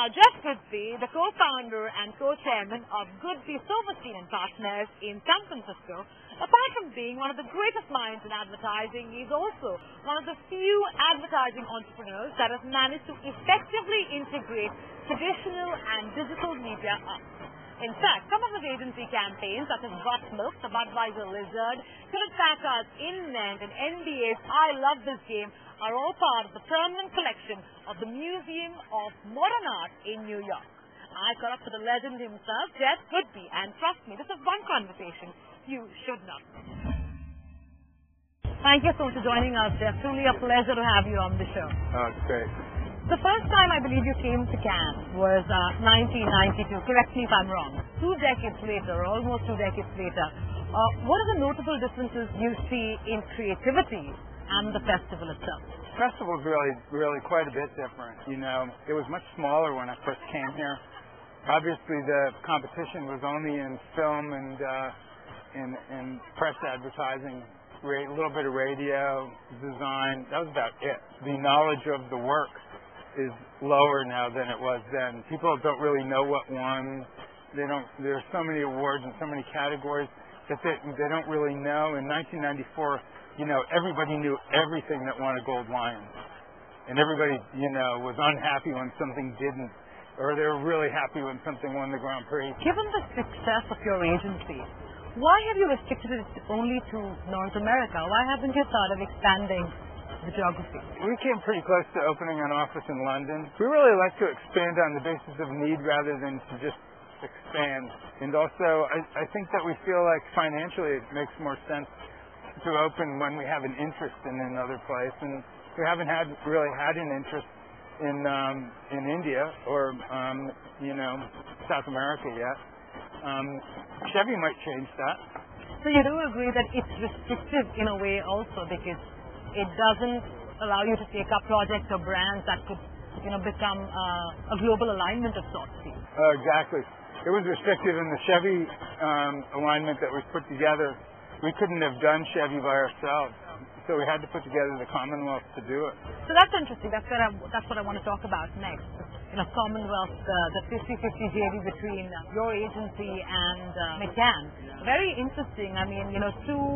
Jeff Goodby, the co-founder and co-chairman of Goodby Silverstein and Partners in San Francisco, apart from being one of the greatest minds in advertising, he's also one of the few advertising entrepreneurs that has managed to effectively integrate traditional and digital media up. In fact, some of his agency campaigns, such as Butt Milk, the Budweiser Lizard, Philip Packard's Invent, and NBA's I Love This Game, are all part of the permanent collection of the Museum of Modern Art in New York. I caught up with the legend himself, Jeff Goodby, and trust me, this is one conversation you should not miss. Thank you so much for joining us, Jeff. Truly a pleasure to have you on the show. Oh, it's great. The first time I believe you came to Cannes was 1992. Correct me if I'm wrong. 2 decades later, or almost 2 decades later, what are the notable differences you see in creativity and the festival itself? The festival is really quite a bit different. You know, it was much smaller when I first came here. Obviously, the competition was only in film and in press advertising, a little bit of radio, design. That was about it. The knowledge of the work is lower now than it was then. People don't really know what won. There's so many awards and so many categories that they don't really know. In 1994, you know, everybody knew everything that won a Gold Lion. And everybody, you know, was unhappy when something didn't, or they were really happy when something won the Grand Prix. Given the success of your agency, why have you restricted it only to North America? Why haven't you thought of expanding the geography? We came pretty close to opening an office in London. We really like to expand on the basis of need rather than to just expand. And also, I think that we feel like financially it makes more sense to open when we have an interest in another place. And we haven't really had an interest in India or you know, South America yet. Chevy might change that. So you do agree that it's restrictive in a way also because it doesn't allow you to take up projects or brands that could, you know, become a global alignment of sorts? Exactly. It was restrictive in the Chevy alignment that we put together. We couldn't have done Chevy by ourselves, so we had to put together the Commonwealth to do it. So that's interesting. That's what I want to talk about next. You know, Commonwealth, the 50-50 JV between your agency and McCann. Very interesting. I mean, you know, two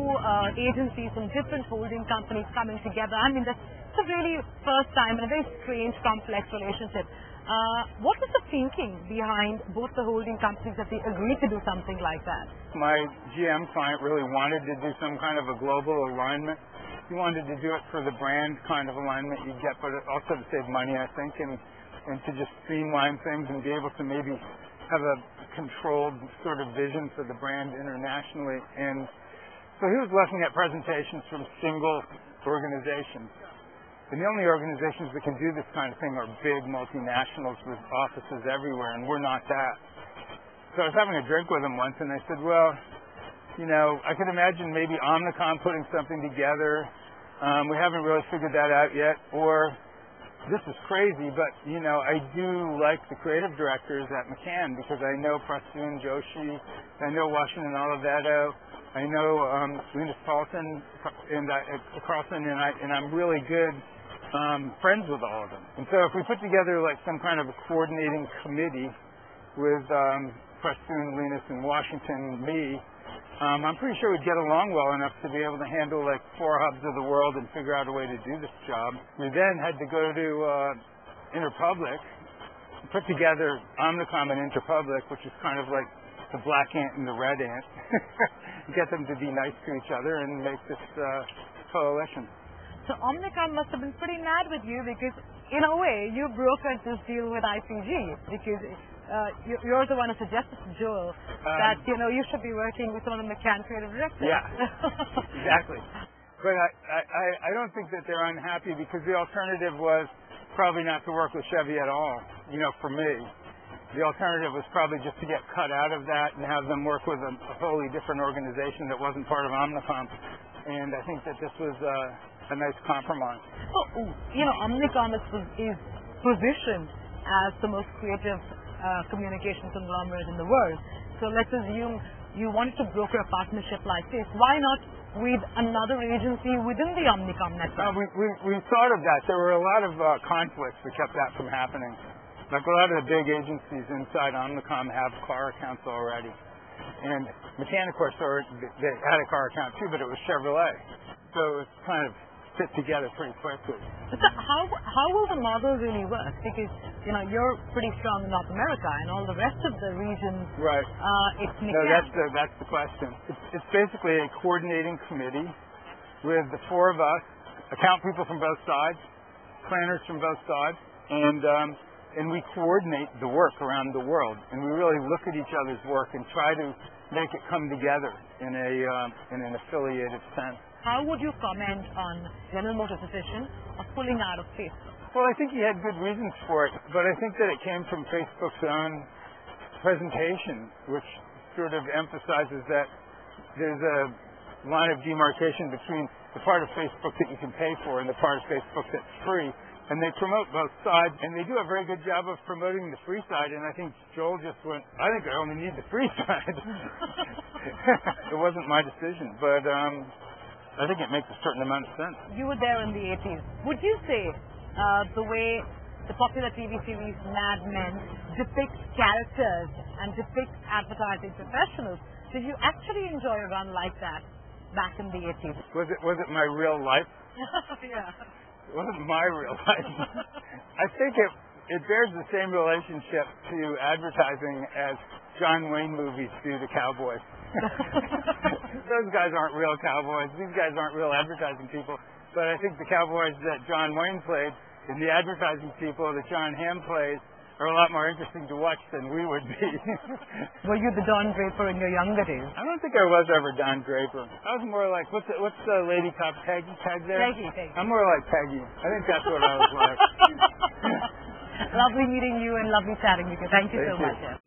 agencies from different holding companies coming together. I mean, that's a really first time and a very strange, complex relationship. What was the thinking behind both the holding companies that they agreed to do something like that? My GM client really wanted to do some kind of a global alignment. He wanted to do it for the brand kind of alignment you get, but also to save money, I think, and to just streamline things and be able to maybe have a controlled sort of vision for the brand internationally. And so he was looking at presentations from single organizations. And the only organizations that can do this kind of thing are big multinationals with offices everywhere, and we're not that. So I was having a drink with him once, and I said, well, you know, I could imagine maybe Omnicom putting something together. We haven't really figured that out yet. Or this is crazy, but, you know, I do like the creative directors at McCann because I know Prasoon Joshi, I know Washington Oliveto, I know Linus Paulson and Carlson, and I'm really good friends with all of them. And so if we put together like some kind of a coordinating committee with Prasoon, Linus, and Washington, and me, I'm pretty sure we'd get along well enough to be able to handle like 4 hubs of the world and figure out a way to do this job. We then had to go to Interpublic, put together Omnicom and Interpublic, which is kind of like the black ant and the red ant, get them to be nice to each other and make this coalition. So Omnicom must have been pretty mad with you because, in a way, you brokered this deal with IPG because you're the one who suggested to Joel that, you know, you should be working with one of the McCann creative directors. Yeah, exactly. But I don't think that they're unhappy because the alternative was probably not to work with Chevy at all, you know, for me. The alternative was probably just to get cut out of that and have them work with a wholly different organization that wasn't part of Omnicom. And I think that this was a nice compromise. Well, you know, Omnicom is positioned as the most creative communications conglomerate in the world. So let's assume you wanted to broker a partnership like this. Why not with another agency within the Omnicom network? We thought of that. There were a lot of conflicts that kept that from happening. Like a lot of the big agencies inside Omnicom have car accounts already. And McCann, of course, they had a car account too, but it was Chevrolet. So it's kind of fit together pretty quickly. So how will the model really work? Because, you're pretty strong in North America and all the rest of the regions, right. It's McCann. No, that's the question. It's basically a coordinating committee with the four of us, account people from both sides, planners from both sides, and we coordinate the work around the world. And we really look at each other's work and try to make it come together in an affiliated sense. How would you comment on General Motors' decision of pulling out of Facebook? Well, I think he had good reasons for it, but I think that it came from Facebook's own presentation, which sort of emphasizes that there's a line of demarcation between the part of Facebook that you can pay for and the part of Facebook that's free. And they promote both sides, and they do a very good job of promoting the free side. And I think Joel just went, I think I only need the free side. It wasn't my decision, but I think it makes a certain amount of sense. You were there in the 80s. Would you say the way the popular TV series Mad Men depicts characters and depicts advertising professionals, did you actually enjoy a run like that back in the 80s? Was it my real life? Yeah. It wasn't my real life. I think it bears the same relationship to advertising as John Wayne movies do to cowboys. Those guys aren't real cowboys. These guys aren't real advertising people. But I think the cowboys that John Wayne played and the advertising people that John Hamm plays are a lot more interesting to watch than we would be. Were you the Don Draper in your younger days? I don't think I was ever Don Draper. I was more like, what's the lady cop, Peggy there? Peggy. I'm more like Peggy. I think that's what I was like. Lovely meeting you and lovely chatting with you. Thank you so much.